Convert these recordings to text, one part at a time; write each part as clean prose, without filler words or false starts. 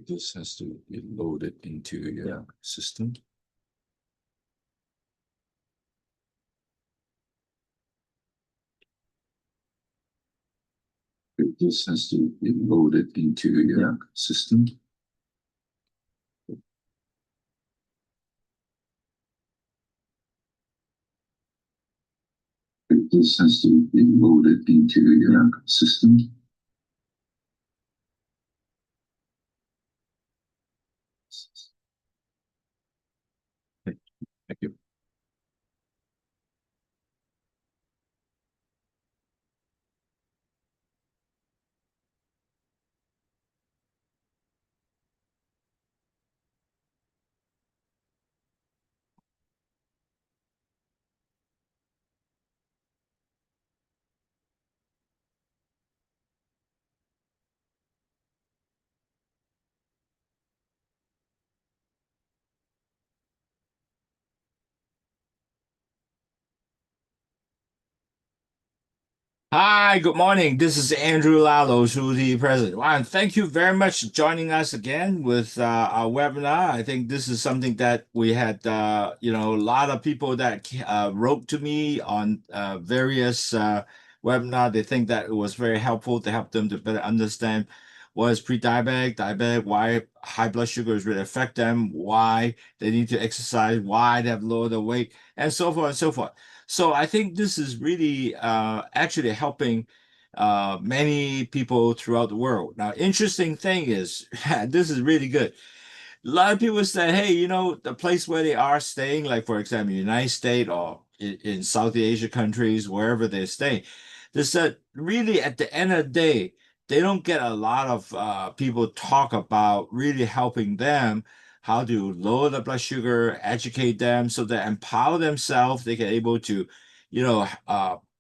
This has to be loaded into your system. This has to be loaded into your system. This has to be loaded into your system. Thank you. Hi, good morning. This is Andrew Lalo, Shuti President. Wow, and thank you very much for joining us again with our webinar. I think this is something that we had, a lot of people that wrote to me on various webinar. They think that it was very helpful to help them to better understand what is pre-diabetic, diabetic, why high blood sugars really affect them, why they need to exercise, why they have lowered their weight, and so forth and so forth. So I think this is really actually helping many people throughout the world. Now, interesting thing is, this is really good. A lot of people say, hey, the place where they are staying, like for example, United States or in South Asia countries, wherever they're staying, they said really at the end of the day, they don't get a lot of people talk about really helping them how to lower the blood sugar, educate them so they empower themselves. They can able to,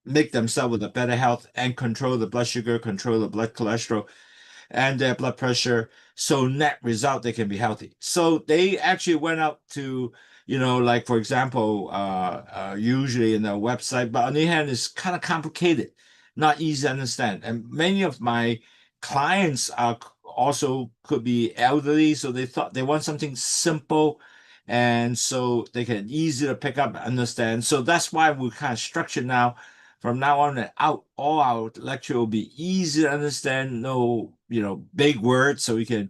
make themselves with a better health and control the blood sugar, control the blood cholesterol and their blood pressure. So net result, they can be healthy. So they actually went out to, like for example, usually in a website, but on the other hand, it's kind of complicated, not easy to understand. And many of my clients are also could be elderly, so they thought they want something simple and so they can easy to pick up and understand. So that's why we kind of structure now. From now on and out, all our lecture will be easy to understand, no, big words, so we can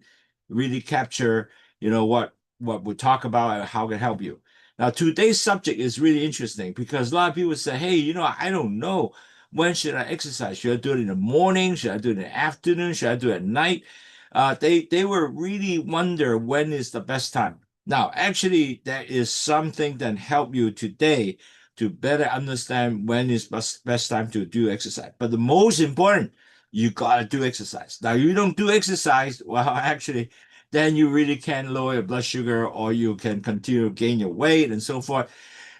really capture, what we talk about and how it can help you. Now, today's subject is really interesting because a lot of people say, hey, I don't know. When should I exercise? Should I do it in the morning? Should I do it in the afternoon? Should I do it at night? They were really wonder when is the best time. Now, actually, there is something that help you today to better understand when is best time to do exercise. But the most important, you gotta do exercise. Now, you don't do exercise, well, actually, then you really can lower your blood sugar or you can continue to gain your weight and so forth.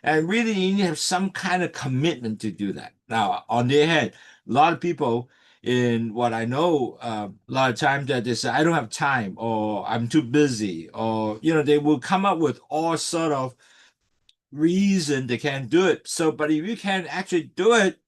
And really, you need to have some kind of commitment to do that. Now, on the other hand, a lot of people in what I know, a lot of times that they say, I don't have time or I'm too busy or, they will come up with all sort of reason they can't do it. So, but if you can actually do it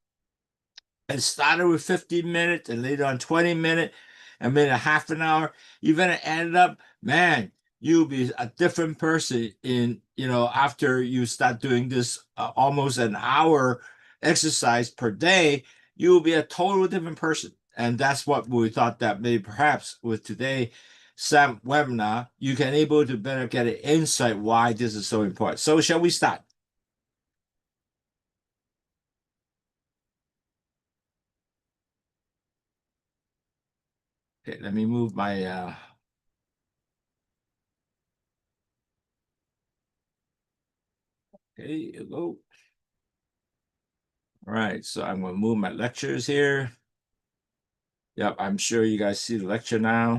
and started with 15 minutes and later on 20 minutes and then a half an hour, you're gonna end up, man, you'll be a different person in, after you start doing this almost an hour exercise per day, you will be a total different person. And that's what we thought that maybe perhaps with today Sam webinar, you can able to better get an insight why this is so important. So shall we start? Okay, let me move my okay, you go. All right, so I'm gonna move my lectures here. Yep, I'm sure you guys see the lecture now.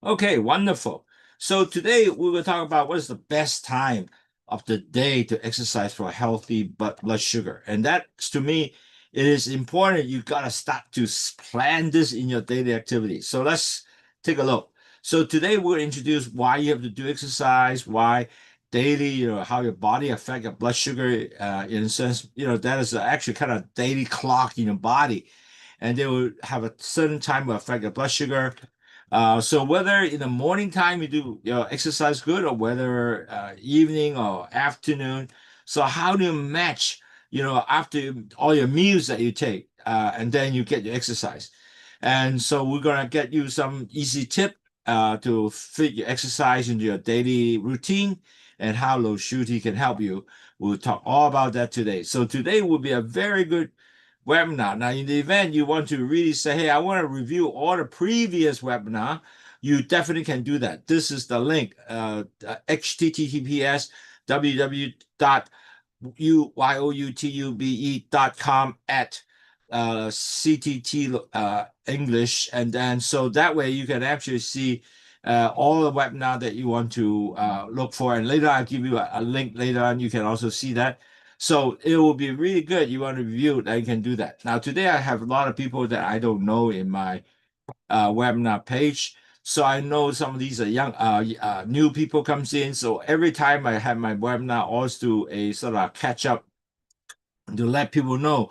Okay, wonderful. So today we will talk about what is the best time of the day to exercise for a healthy blood sugar. And that's to me, it is important. You gotta start to plan this in your daily activity. So let's take a look. So today we'll introduce why you have to do exercise, why daily, how your body affect your blood sugar. In a sense, that is actually kind of daily clock in your body, and they will have a certain time will affect your blood sugar. So whether in the morning time you do exercise good, or whether evening or afternoon, so how do you match, after all your meals that you take, and then you get your exercise? And so we're gonna get you some easy tip to fit your exercise into your daily routine, and how Low Shoe Tea can help you. We'll talk all about that today. So today will be a very good webinar. Now, in the event you want to really say, hey, I want to review all the previous webinar, you definitely can do that. This is the link, https www.uyoutube.com at CTT English. And then so that way you can actually see all the webinar that you want to look for. And later I'll give you a link later on. You can also see that. So it will be really good. You want to review it, you can do that. Now, today I have a lot of people that I don't know in my webinar page. So I know some of these are young, new people comes in. So every time I have my webinar, I always do a sort of catch up to let people know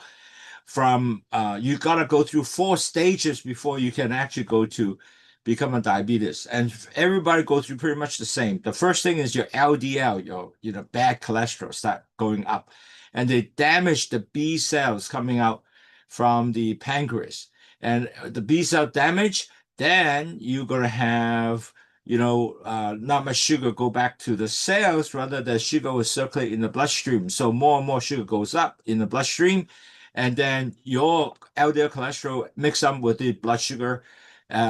from you gotta go through 4 stages before you can actually go to become a diabetes, and everybody goes through pretty much the same. The first thing is your LDL, your bad cholesterol start going up, and they damage the B cells coming out from the pancreas, and the B cell damage, then you're gonna have not much sugar go back to the cells, rather the sugar will circulate in the bloodstream. So more and more sugar goes up in the bloodstream, and then your LDL cholesterol mix up with the blood sugar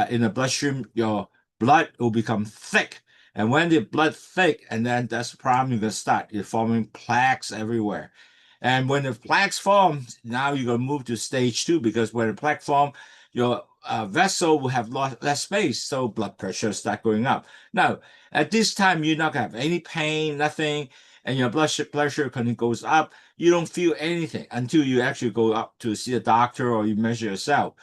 in the bloodstream, your blood will become thick. And when the blood thick, and then that's the problem you're going to start. You're forming plaques everywhere. And when the plaques form, now you're going to move to stage 2, because when the plaque form, your vessel will have less space, so blood pressure start going up. Now, at this time, you're not going to have any pain, nothing, and your blood pressure goes up. You don't feel anything until you actually go up to see a doctor or you measure yourself.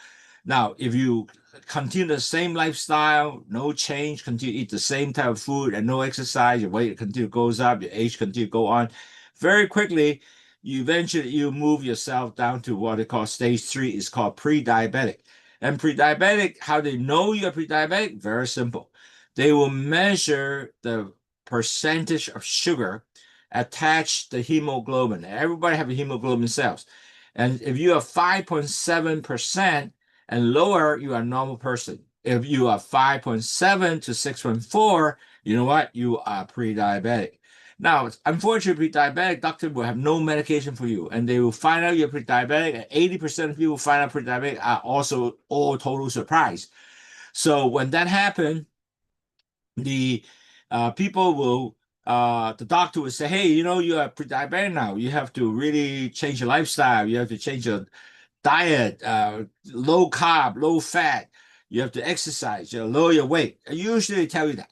Now, if you continue the same lifestyle, no change, continue to eat the same type of food and no exercise, your weight continue goes up, your age continue to go on, very quickly, you move yourself down to what they call stage 3, is called pre-diabetic. And pre-diabetic, how they know you're pre-diabetic? Very simple. They will measure the percentage of sugar attached to hemoglobin. Everybody have hemoglobin cells. And if you are 5.7% and lower, you are a normal person. If you are 5.7 to 6.4, you know what? You are pre-diabetic. Now, unfortunately, pre-diabetic, doctor will have no medication for you, and they will find out you're pre-diabetic, and 80% of people find out pre-diabetic are also all total surprised. So when that happens, the people will the doctor will say, hey, you are pre-diabetic now. You have to really change your lifestyle. You have to change your diet, low carb, low fat. You have to exercise, lower your weight. I usually tell you that.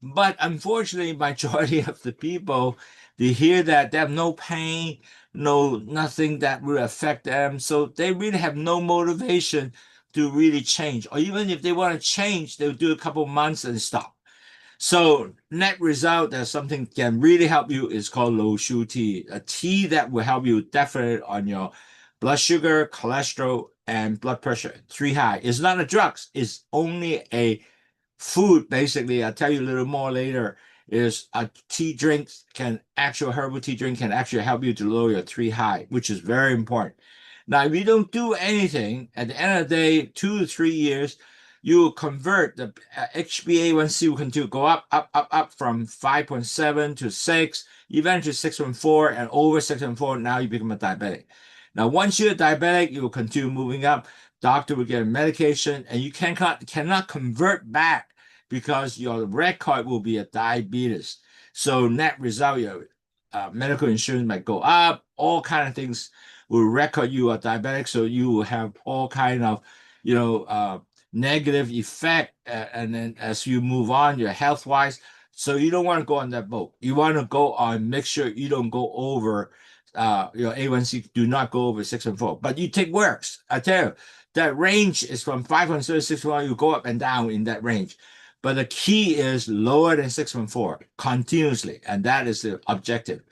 But unfortunately, majority of the people, they hear that they have no pain, nothing that will affect them. So they really have no motivation to really change. Or even if they want to change, they'll do a couple months and stop. So net result that something can really help you is called Low Shoe Tea, a tea that will help you definitely on your blood sugar, cholesterol, and blood pressure. 3 high. It's not a drug. It's only a food, basically. I'll tell you a little more later. Is a tea drink actual herbal tea drink can actually help you to lower your 3 high, which is very important. Now, if you don't do anything, at the end of the day, 2 to 3 years, you will convert the HbA1c will continue to go up from 5.7 to 6, eventually 6.4, and over 6.4. Now you become a diabetic. Now, once you're a diabetic, you will continue moving up. Doctor will get a medication, and you cannot convert back because your record will be a diabetes. So net result, your medical insurance might go up. All kind of things will record you are diabetic, so you will have all kind of negative effect, and then as you move on, your health wise. So you don't want to go on that boat. You want to go on, make sure you don't go over your A1C, do not go over 6.4. But you take works. I tell you, that range is from 5.6 to 6.1. You go up and down in that range. But the key is lower than 6.4 continuously, and that is the objective.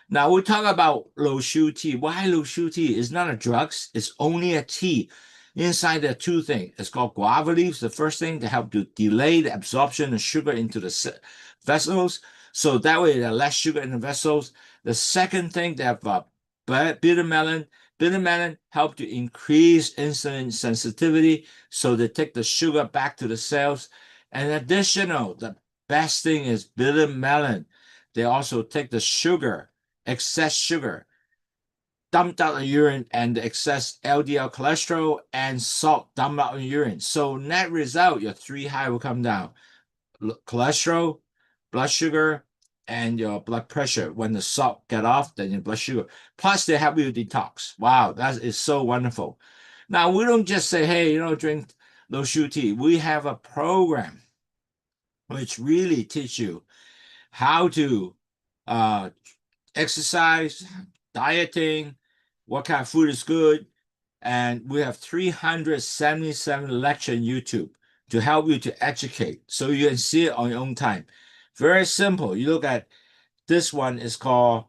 Now we talk about Low Shoe Tea. Why Low Shoe Tea? It's not a drug. It's only a tea. Inside there are two things. It's called guava leaves. The first thing to help to delay the absorption of sugar into the vessels, so that way there's less sugar in the vessels. The second thing, they have bitter melon. Bitter melon help to increase insulin sensitivity, so they take the sugar back to the cells. And additional, the best thing is bitter melon. They also take the sugar, excess sugar, dumped out the urine, and the excess LDL cholesterol and salt dumped out in urine. So net result, your three high will come down: cholesterol, blood sugar, and your blood pressure. When the salt get off, then your blood sugar. Plus, they help you detox. Wow, that is so wonderful. Now, we don't just say, hey, drink low sugar tea. We have a program which really teach you how to uh, exercise, dieting, what kind of food is good. And we have 377 lecture on YouTube to help you to educate, so you can see it on your own time. Very simple. You look at this one, is called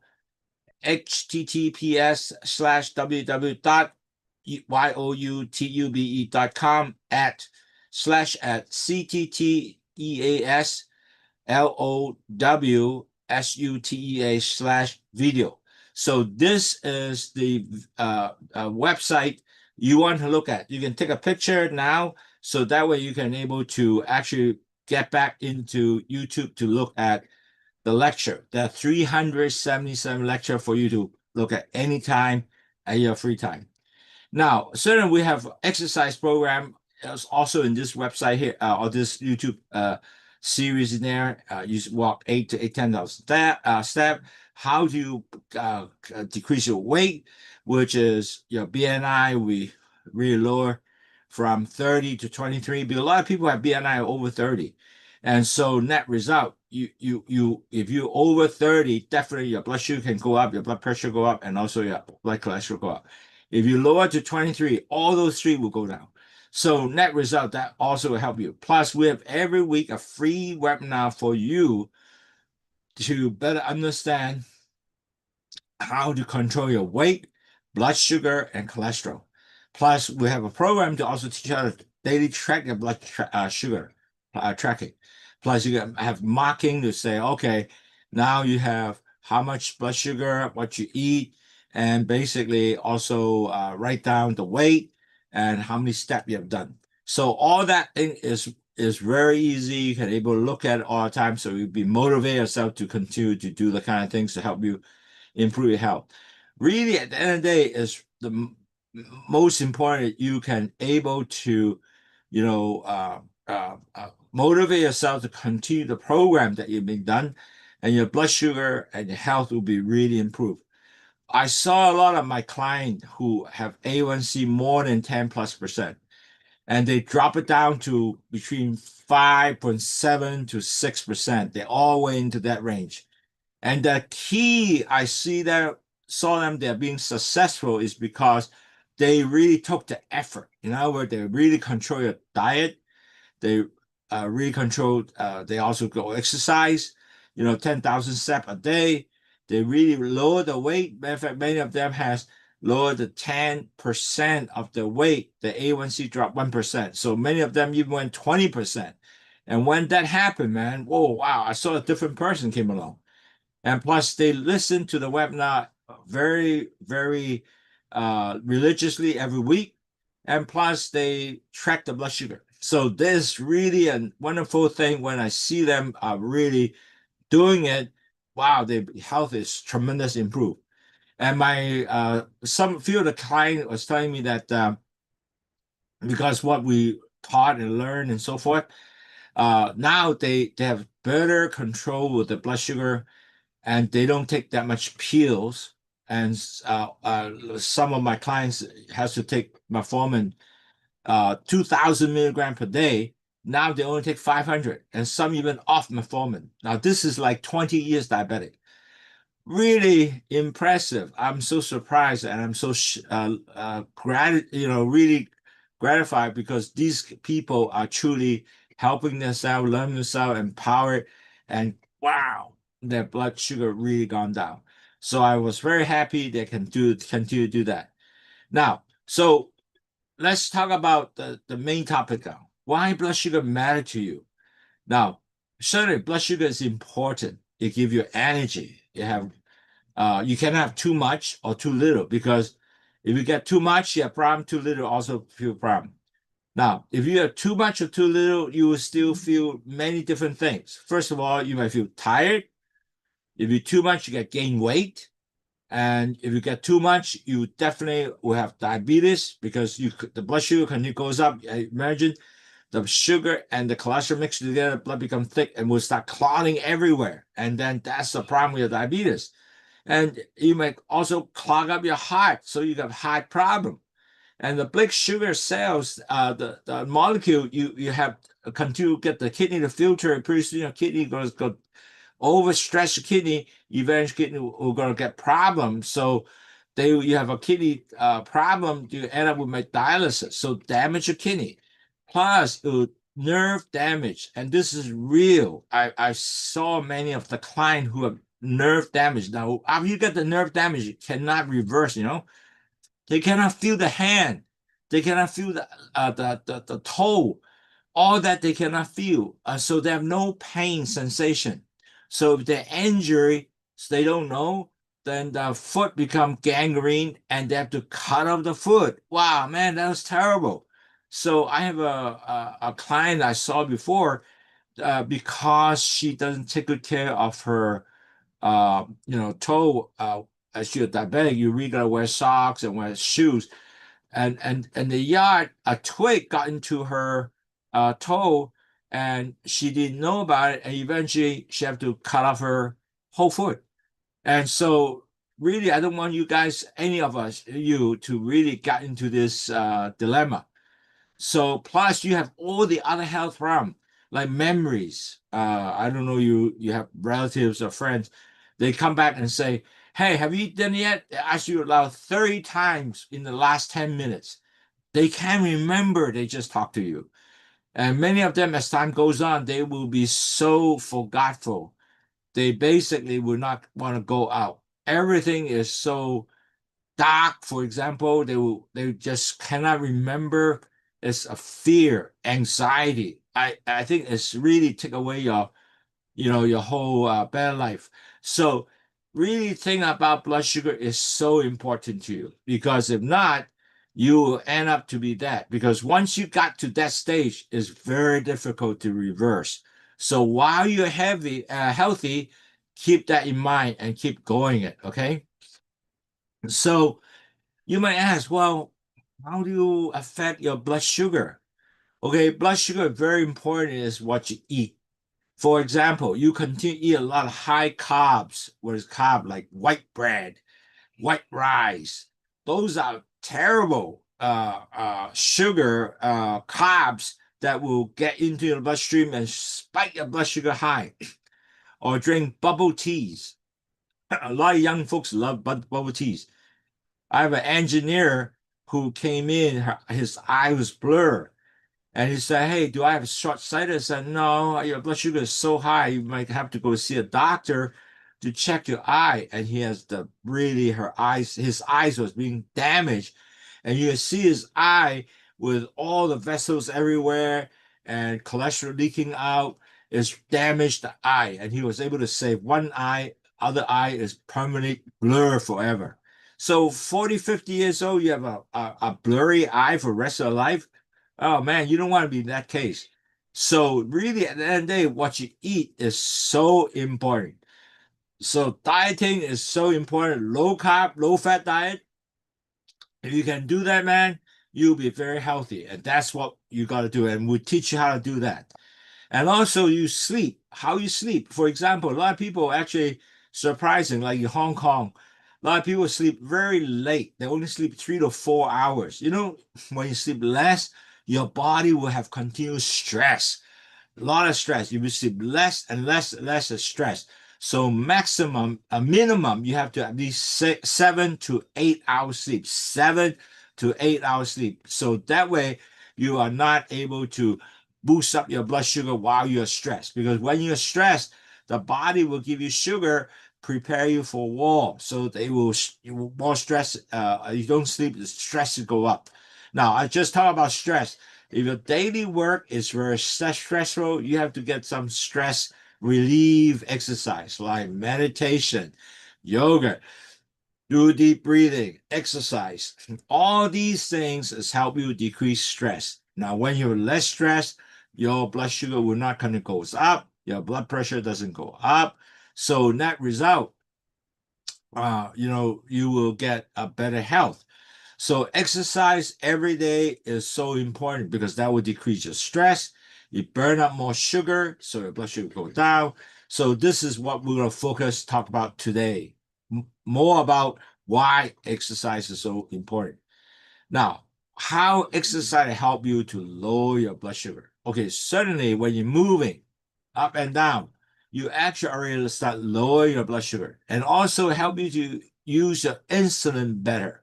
https://www.youtube.com at CTTEASLOWSUTEA/video. So this is the website you want to look at. You can take a picture now, so that way you can able to actually get back into YouTube to look at the lecture. There are 377 lecture for you to look at anytime at your free time. Now, certainly we have exercise program also in this website here, or this YouTube series in there. You walk 8 to 10,000 step. How do you decrease your weight, which is your BNI, we really lower from 30 to 23, because a lot of people have BNI over 30. And so net result, if you over 30, definitely your blood sugar can go up, your blood pressure go up, and also your blood cholesterol go up. If you lower to 23, all those three will go down. So net result, that also will help you. Plus, we have every week a free webinar for you to better understand how to control your weight, blood sugar, and cholesterol. Plus, we have a program to also teach you how to daily track your blood sugar tracking. Plus, you can have marking to say, okay, now you have how much blood sugar, what you eat, and basically also write down the weight and how many steps you have done. So all that thing is very easy. You can able to look at it all the time, so you'll be motivated yourself to continue to do the kind of things to help you improve your health. Really, at the end of the day, is the most important. You can able to, motivate yourself to continue the program that you've been done, and your blood sugar and your health will be really improved. I saw a lot of my clients who have A1C more than 10+%, and they drop it down to between 5.7 to 6%. They all went into that range. And the key I saw them they're being successful is because they really took the effort. In other words, they really control your diet. They really control. They also go exercise. 10,000 steps a day. They really lower the weight. Matter of fact, many of them has lowered the 10% of the weight. The A1C dropped 1%. So many of them even went 20%. And when that happened, man, whoa, wow! I saw a different person came along. And plus, they listen to the webinar very, very religiously every week. And plus, they track the blood sugar. So this really a wonderful thing when I see them really doing it. Wow, their health is tremendous improved. And my some few of the client was telling me that because what we taught and learned and so forth, now they have better control with the blood sugar, and they don't take that much pills. And some of my clients has to take metformin 2,000 milligram per day. Now they only take 500, and some even off metformin. Now this is like 20 years diabetic. Really impressive. I'm so surprised, and I'm so really gratified, because these people are truly helping themselves, learning themselves, empowered, and wow, their blood sugar really gone down. So I was very happy they can continue to do that. Now, so let's talk about the main topic now. Why blood sugar matter to you? Now, certainly blood sugar is important. It gives you energy. You can have too much or too little, because if you get too much, you have problem. Too little also feel problem. Now, if you have too much or too little, you will still feel many different things. First of all, you might feel tired. If you too much, you get gain weight. And if you get too much, you definitely will have diabetes, because the blood sugar continue goes up. Imagine the sugar and the cholesterol mix together, blood become thick and will start clotting everywhere. And then that's the problem with diabetes. And you may also clog up your heart, so you have heart problem. And the blood sugar cells, the molecule, you have continue to get the kidney to filter it. Pretty soon your kidney goes go overstress the kidney. Eventually, kidney will going to get problems. So you have a kidney problem. You end up with dialysis. So damage your kidney. Plus, nerve damage, and this is real. I saw many of the clients who have nerve damage. Now, after you get the nerve damage, you cannot reverse. They cannot feel the hand. They cannot feel the toe. All that they cannot feel. So they have no pain sensation. So if they're injured, so they don't know, then the foot become gangrene and they have to cut off the foot. Wow, man, that was terrible. So I have a client I saw before, because she doesn't take good care of her toe. As she's diabetic, you really gotta wear socks and wear shoes. And in the yard, a twig got into her toe, and she didn't know about it. And eventually, she had to cut off her whole foot. And so, really, I don't want you guys, any of us, you, to really get into this dilemma. So, plus, you have all the other health problems, like memories. I don't know, you have relatives or friends. They come back and say, "Hey, have you eaten yet?" They ask you about 30 times in the last 10 minutes. They can't remember. They just talk to you. And many of them, as time goes on, they will be so forgetful. They basically will not want to go out. Everything is so dark. For example, they just cannot remember. It's a fear, anxiety. I think it's really take away your whole better life. So really think about blood sugar is so important to you, because if not, you will end up to be that. Because once you got to that stage, it's very difficult to reverse. So while you're healthy, keep that in mind and keep going it. Okay. So you might ask, well, how do you affect your blood sugar? Okay, blood sugar very important is what you eat. For example, you continue to eat a lot of high carbs. What is carb? Like white bread, white rice. Those are terrible sugar carbs that will get into your bloodstream and spike your blood sugar high. Or drink bubble teas. A lot of young folks love bubble teas. I have an engineer who came in, his eye was blurred. And he said, "Hey, do I have short sighted?" I said, "No, your blood sugar is so high, you might have to go see a doctor to check your eye." And he has his eyes was being damaged. And you can see his eye with all the vessels everywhere and cholesterol leaking out. It's damaged the eye. And he was able to save one eye, other eye is permanently blur forever. So 40, 50 years old, you have a blurry eye for the rest of your life. Oh man, you don't want to be in that case. So really, at the end of the day, what you eat is so important. So dieting is so important. Low carb, low fat diet. If you can do that, man, you'll be very healthy. And that's what you got to do. And we'll teach you how to do that. And also you sleep, how you sleep. For example, a lot of people actually surprising, like in Hong Kong, a lot of people sleep very late. They only sleep 3 to 4 hours. When you sleep less, your body will have continuous stress, a lot of stress. You will sleep less and less and less of stress. So a minimum, you have to at least 7 to 8 hours sleep. 7 to 8 hours sleep. So that way you are not able to boost up your blood sugar while you're stressed. Because when you're stressed, the body will give you sugar, prepare you for war. So you will more stress. You don't sleep, the stress will go up. Now, I just talk about stress. If your daily work is very stressful, you have to get some stress relief exercise like meditation, yoga, do deep breathing, exercise. All these things is help you decrease stress. Now, when you're less stressed, your blood sugar will not kind of goes up, your blood pressure doesn't go up. So net result, you will get a better health. So exercise every day is so important because that will decrease your stress. You burn up more sugar, so your blood sugar go down. So this is what we're going to talk about today. More about why exercise is so important. Now, how exercise help you to lower your blood sugar? Okay, certainly when you're moving up and down, you actually already start lowering your blood sugar and also help you to use your insulin better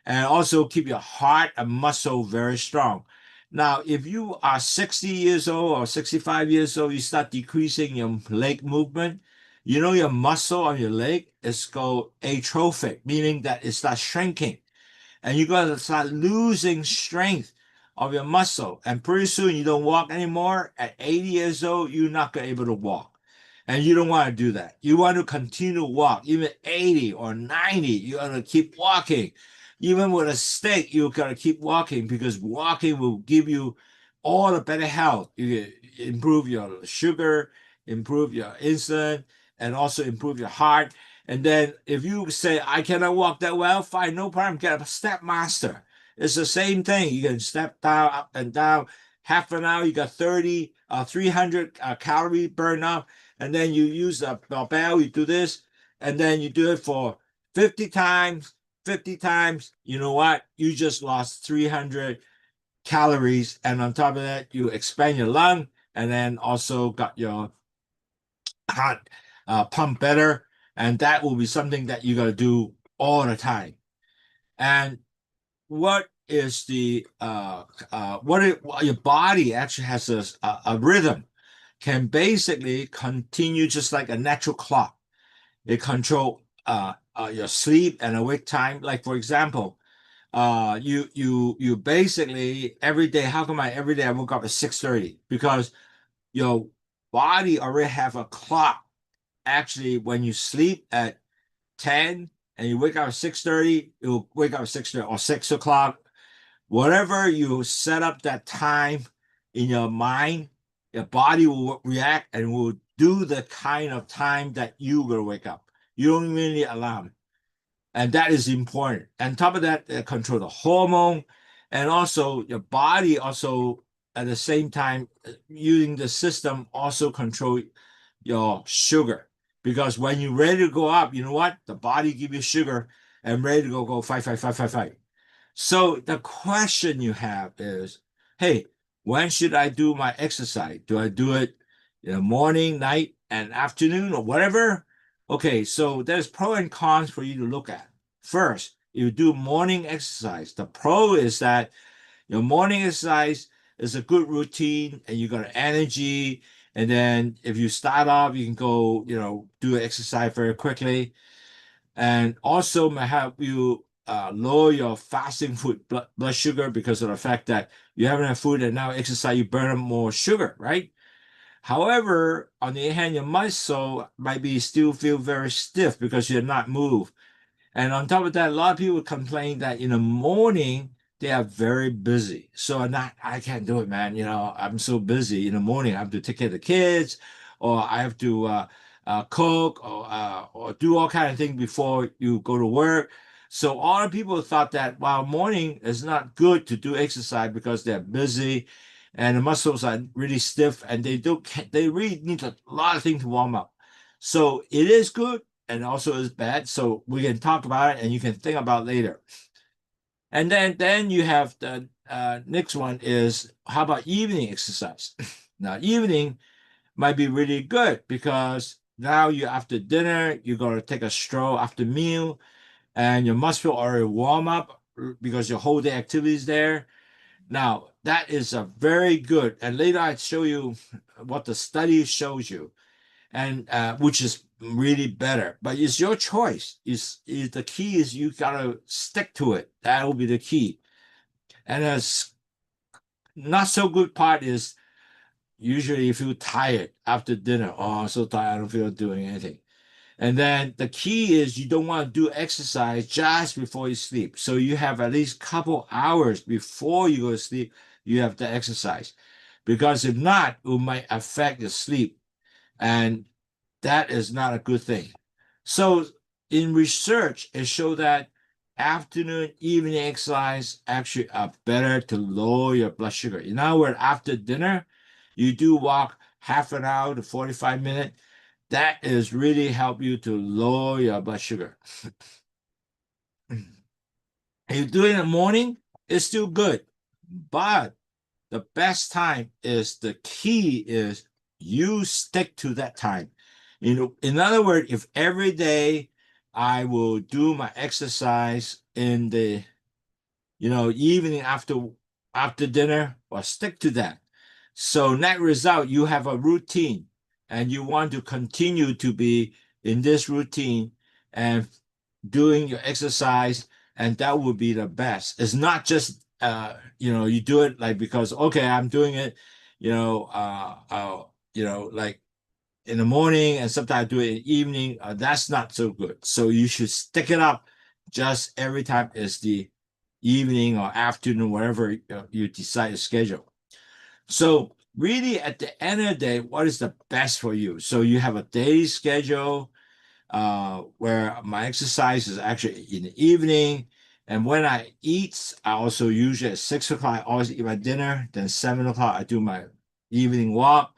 and also keep your heart and muscle very strong. Now, if you are 60 years old or 65 years old, you start decreasing your leg movement. You know your muscle on your leg is called atrophic, meaning that it starts shrinking. And you're going to start losing strength of your muscle. And pretty soon you don't walk anymore. At 80 years old, you're not going to be able to walk. And you don't want to do that. You want to continue to walk. Even 80 or 90, you got to keep walking. Even with a stick, you got to keep walking because walking will give you all the better health. You can improve your sugar, improve your insulin, and also improve your heart. And then if you say, I cannot walk that well, fine, no problem. Get a step master. It's the same thing. You can step down, up and down. Half an hour, you got 300 calorie burn up. And then you use a barbell, you do this, and then you do it for 50 times, 50 times. You know what? You just lost 300 calories. And on top of that, you expand your lung and then also got your heart pump better. And that will be something that you got to do all the time. And what is your body actually has a rhythm, can basically continue just like a natural clock. It control your sleep and awake time. Like for example, you basically every day. How come every day I woke up at 6:30? Because your body already have a clock. Actually, when you sleep at 10 and you wake up at 6:30, you'll wake up at 6:30 or 6 o'clock. Whatever you set up that time in your mind, your body will react and will do the kind of time that you will wake up. You don't even need alarm. And that is important. And top of that, control the hormone. And also your body also at the same time using the system also control your sugar. Because when you're ready to go up, you know what? The body give you sugar and ready to go fight, fight, fight, fight, fight. So the question you have is, hey, when should I do my exercise? Do I do it in the morning, night, and afternoon, or whatever? Okay, so there's pro and cons for you to look at. First, you do morning exercise. The pro is that your morning exercise is a good routine and you got energy. And then if you start off, you can go, do exercise very quickly. And also may help you lower your fasting food blood sugar because of the fact that you haven't had food and now exercise, you burn more sugar, right? However, on the other hand, your muscle might be still feel very stiff because you're not moved. And on top of that, a lot of people complain that in the morning they are very busy. So I can't do it, man. I'm so busy in the morning. I have to take care of the kids, or I have to cook, or do all kind of things before you go to work. So all the people thought that while morning is not good to do exercise because they're busy and the muscles are really stiff and they really need a lot of things to warm up. So it is good and also is bad. So we can talk about it and you can think about later. And then you have the next one is how about evening exercise? Now evening might be really good because now you after dinner you're going to take a stroll after meal and your muscle already warm up because your whole day activity is there. Now that is a very good, and later I show you what the study shows you, and which is really better. But it's your choice. Is the key is you gotta stick to it. That will be the key. And a not so good part is usually you feel tired after dinner. Oh, I'm so tired, I don't feel like doing anything. And then the key is you don't want to do exercise just before you sleep. So you have at least a couple hours before you go to sleep, you have to exercise. Because if not, it might affect your sleep. And that is not a good thing. So in research, it showed that afternoon, evening exercise actually are better to lower your blood sugar. In other words, after dinner, you do walk half an hour to 45 minutes. That is really help you to lower your blood sugar. If you do it in the morning, it's still good. But the best time is the key is you stick to that time. You know, in other words, if every day I will do my exercise in the evening after dinner, or stick to that. So net result, you have a routine and you want to continue to be in this routine and doing your exercise, and that would be the best. It's not just you do it like because okay, I'm doing it, like in the morning and sometimes do it in the evening. That's not so good. So you should stick it up just every time it's the evening or afternoon, whatever you decide to schedule. So really at the end of the day, what is the best for you? So you have a daily schedule where my exercise is actually in the evening. And when I eat, I also usually at 6 o'clock, I always eat my dinner. Then 7 o'clock, I do my evening walk.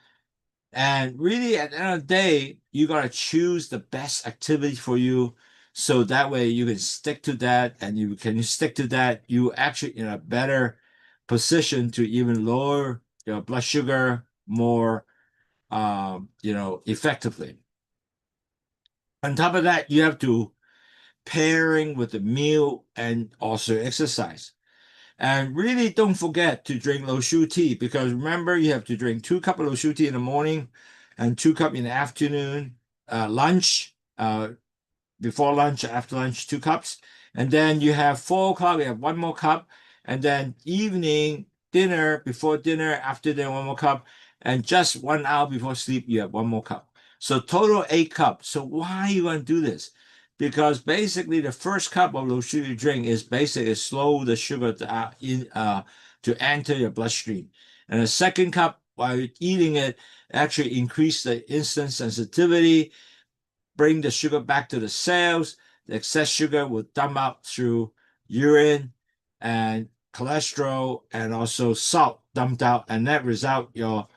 And really, at the end of the day, you got to choose the best activity for you. So that way you can stick to that. And you can stick to that, you actually in a better position to even lower your blood sugar more, effectively. On top of that, you have to pairing with the meal and also exercise. And really don't forget to drink low sugar tea because remember you have to drink 2 cups of low sugar tea in the morning and 2 cups in the afternoon, lunch, before lunch, after lunch, 2 cups. And then you have 4 o'clock, you have one more cup. And then evening, dinner, before dinner, after dinner, one more cup. And just 1 hour before sleep, you have one more cup. So total 8 cups. So why are you going to do this? Because basically the first cup of low sugar drink is basically slow the sugar to enter your bloodstream. And the second cup, while you're eating it, actually increase the insulin sensitivity, bring the sugar back to the cells. The excess sugar will dump out through urine and cholesterol and also salt dumped out. And that result, your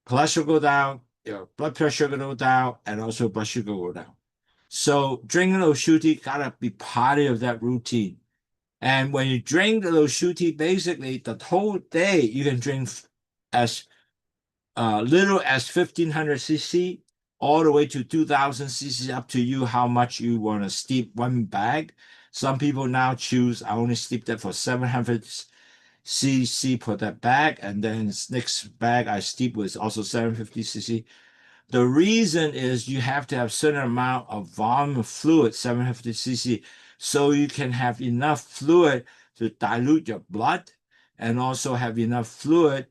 cholesterol go down, your blood pressure go down, and also blood sugar go down. So drinking those shuti gotta be part of that routine. And when you drink the shuti, basically the whole day you can drink as little as 1500 cc all the way to 2000 cc, up to you how much you want to steep one bag. Some people now choose I only steep that for 700 cc per that bag, and then next bag I steep with also 750 cc. The reason is you have to have certain amount of volume of fluid, 750 cc, so you can have enough fluid to dilute your blood and also have enough fluid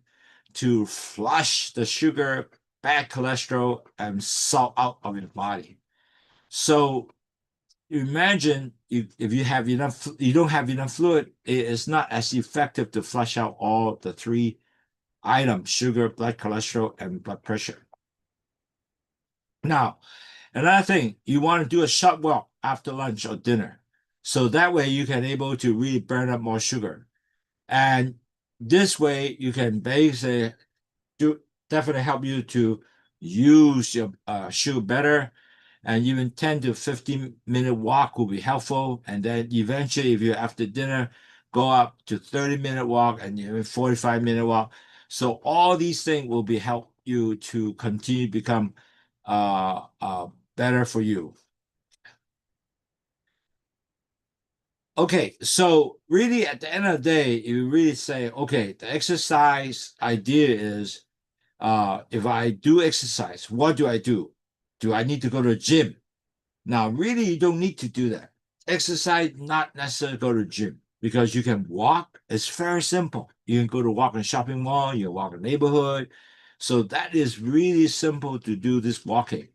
to flush the sugar, bad cholesterol, and salt out of your body. So imagine if you have enough, you don't have enough fluid, it is not as effective to flush out all the three items: sugar, blood cholesterol, and blood pressure. Now, another thing, you want to do a short walk after lunch or dinner. So that way you can able to really burn up more sugar. And this way you can basically definitely help you to use your shoe better. And even 10 to 15-minute walk will be helpful. And then eventually, if you're after dinner, go up to 30-minute walk and even 45-minute walk. So all these things will be help you to continue to become better for you. Okay, so really at the end of the day, you really say, okay, the exercise idea is if I do exercise, what do I do? Do I need to go to the gym? Now, really, you don't need to do that. Exercise, not necessarily go to the gym. because you can walk. It's very simple. You can go to walk in a shopping mall, you can walk in the neighborhood. So that is really simple to do this walking.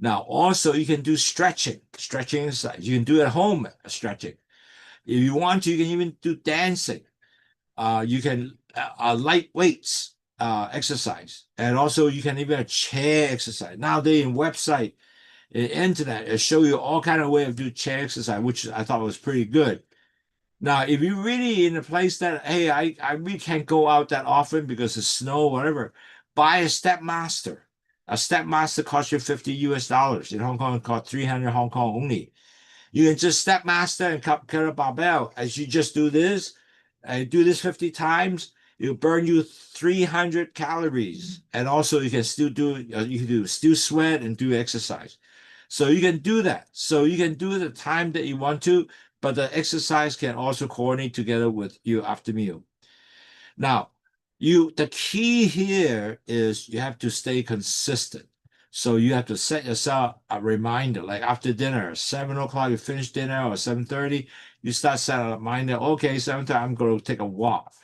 Now, also you can do stretching, stretching exercise. You can do at home stretching. If you want to, you can even do dancing. You can light weights exercise, and also you can even a chair exercise. Nowadays, in website, in internet, it show you all kind of way of do chair exercise, which I thought was pretty good. Now, if you're really in a place that, hey, I really can't go out that often because of snow or whatever, buy a Step Master. A Step Master costs you 50 US dollars. In Hong Kong, it costs 300 Hong Kong only. You can just Step Master and carry a barbell. As you just do this, and do this 50 times, it'll burn you 300 calories. And also you can still do, you can do still sweat and do exercise. So you can do that. So you can do the time that you want to, but the exercise can also coordinate together with you after meal. Now, the key here is you have to stay consistent. So you have to set yourself a reminder, like after dinner, 7 o'clock, you finish dinner, or 7:30, you start setting a reminder, okay, 7:30, I'm going to take a walk.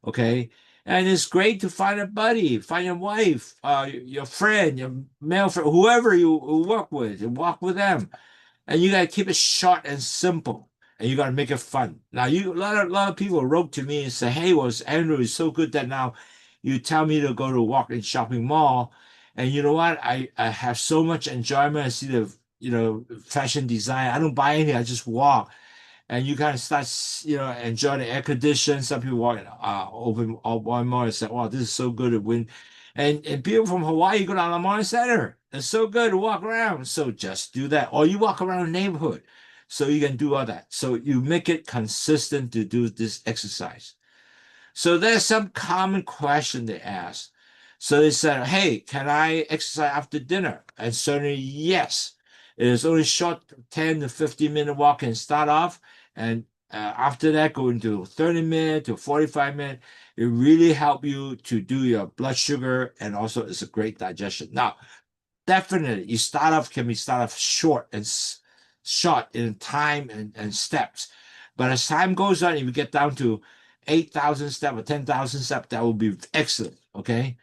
Okay. And it's great to find a buddy, find your wife, your friend, your male friend, whoever you work with, and walk with them. And you got to keep it short and simple, and you got to make it fun. Now, a lot of people wrote to me and say, "Hey, was Andrew is so good that now you tell me to go to walk in shopping mall, and you know what? I have so much enjoyment. I see the fashion design. I don't buy anything. I just walk." And you kind of start, enjoy the air condition. Some people walk open one more and say, "Wow, this is so good to win." And people from Hawaii go down to Lemoyne Center. It's so good to walk around. So just do that. Or you walk around the neighborhood. So you can do all that. So you make it consistent to do this exercise. So there's some common question they ask. So they said, "Hey, can I exercise after dinner?" And certainly, yes. It is only short 10 to 15-minute walk and start off. And after that, go into 30 minutes to 45 minutes. It really help you to do your blood sugar, and also it's a great digestion. Now, definitely, you start off short and short in time and steps. But as time goes on, if you get down to 8,000 steps or 10,000 steps, that will be excellent. Okay.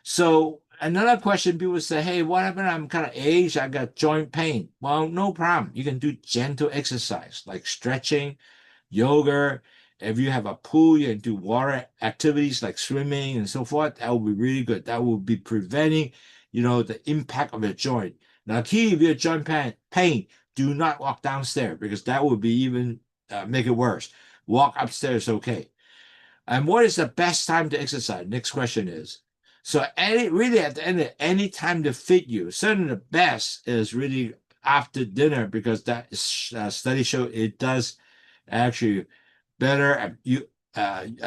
So another question, people say, "Hey, what happened? I'm kind of aged. I got joint pain." Well, no problem. You can do gentle exercise like stretching, yoga. If you have a pool, you can do water activities like swimming and so forth. That will be really good. That will be preventing, the impact of your joint. Now, key if you have joint pain, do not walk downstairs because that will be even make it worse. Walk upstairs, okay. And what is the best time to exercise? Next question is. So really at the end of any time to fit you. Certainly the best is really after dinner because that study show it does actually better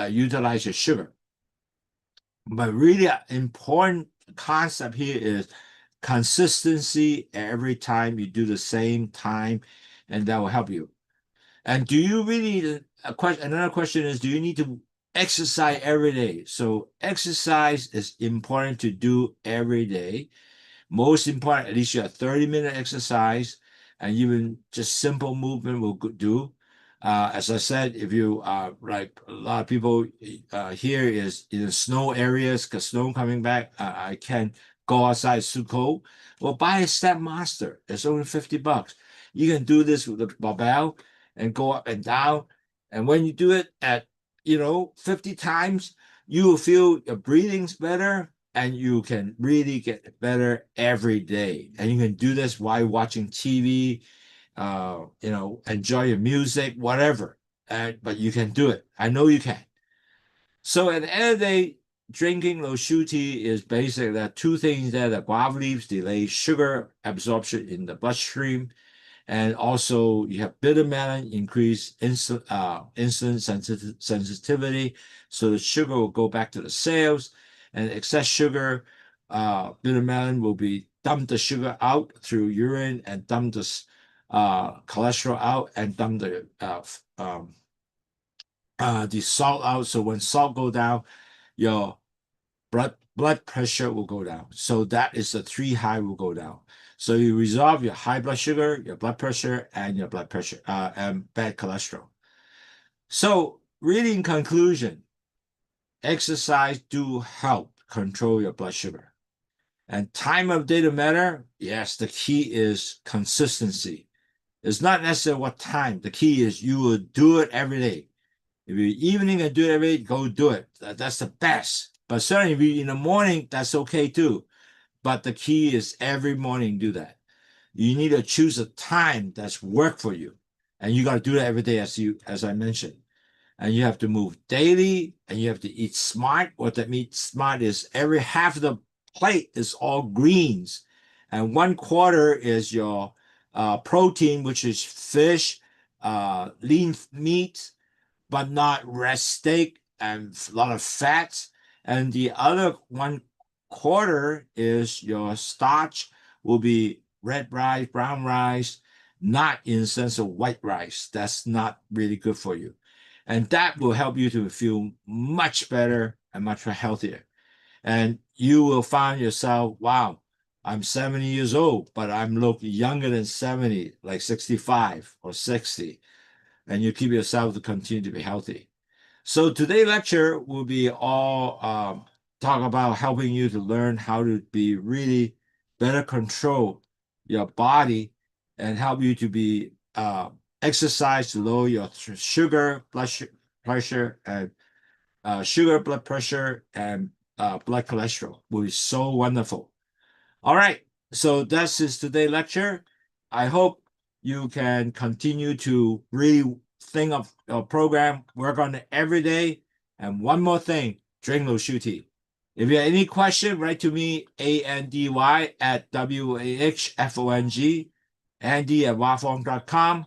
utilize your sugar. But really important concept here is consistency every time you do the same time, and that will help you. And do you really another question is, do you need to exercise every day? So exercise is important to do every day. Most important, at least you have 30-minute exercise, and even just simple movement will do. As I said, if you like a lot of people here is in the snow areas because snow coming back, I can't go outside, it's too cold. Well, buy a Step Master. It's only $50. You can do this with a barbell and go up and down. And when you do it at 50 times, you will feel your breathing's better, and you can really get better every day. And you can do this while watching TV, enjoy your music, whatever. But you can do it. I know you can. So at the end of the day, drinking Lo Shu tea is basically there are two things there. The guava leaves delay sugar absorption in the bloodstream. And also you have bitter melon, increase insulin sensitivity. So the sugar will go back to the cells, and excess sugar, bitter melon will be dump the sugar out through urine and dump the cholesterol out and dump the salt out. So when salt go down, your blood pressure will go down. So that is the three high will go down. So you resolve your high blood sugar, your blood pressure, and your blood pressure and bad cholesterol. So, really, in conclusion, exercise do help control your blood sugar. And time of day to matter, yes, the key is consistency. It's not necessarily what time. The key is you will do it every day. If you're evening and do it every day, go do it. That's the best. But certainly if you're in the morning, that's okay too. But the key is every morning do that. You need to choose a time that's work for you. And you got to do that every day as I mentioned. And you have to move daily and you have to eat smart. What that means smart is every half of the plate is all greens. And 1/4 is your protein, which is fish, lean meat, but not red steak and a lot of fats. And the other 1/4 is your starch, will be red rice, brown rice, not in the sense of white rice. That's not really good for you. And that will help you to feel much better and much healthier. And you will find yourself, wow, I'm 70 years old, but I'm look younger than 70, like 65 or 60. And you keep yourself to continue to be healthy. So today's lecture will be all talk about helping you to learn how to be really better control your body and help you to be exercise to lower your sugar, blood pressure, and sugar, blood pressure, and blood cholesterol. Will be so wonderful. All right, so this is today's lecture. I hope you can continue to really think of a program, work on it every day. And one more thing, drink Lo Shu tea. If you have any question, write to me, ANDY@WAHFONG, Andy@wafong.com,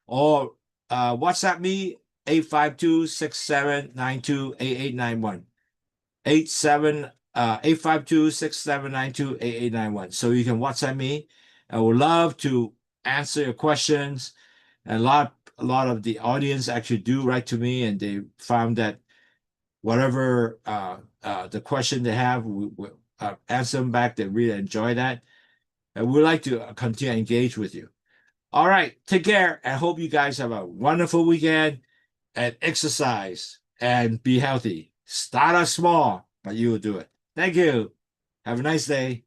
or WhatsApp me, 852-6792-8891. 852-6792-8891. So you can WhatsApp me. I would love to answer your questions. And a lot of the audience actually do write to me, and they found that whatever the question they have, we answer them back. They really enjoy that. And we'd like to continue to engage with you. All right, take care. I hope you guys have a wonderful weekend and exercise and be healthy. Start out small, but you will do it. Thank you. Have a nice day.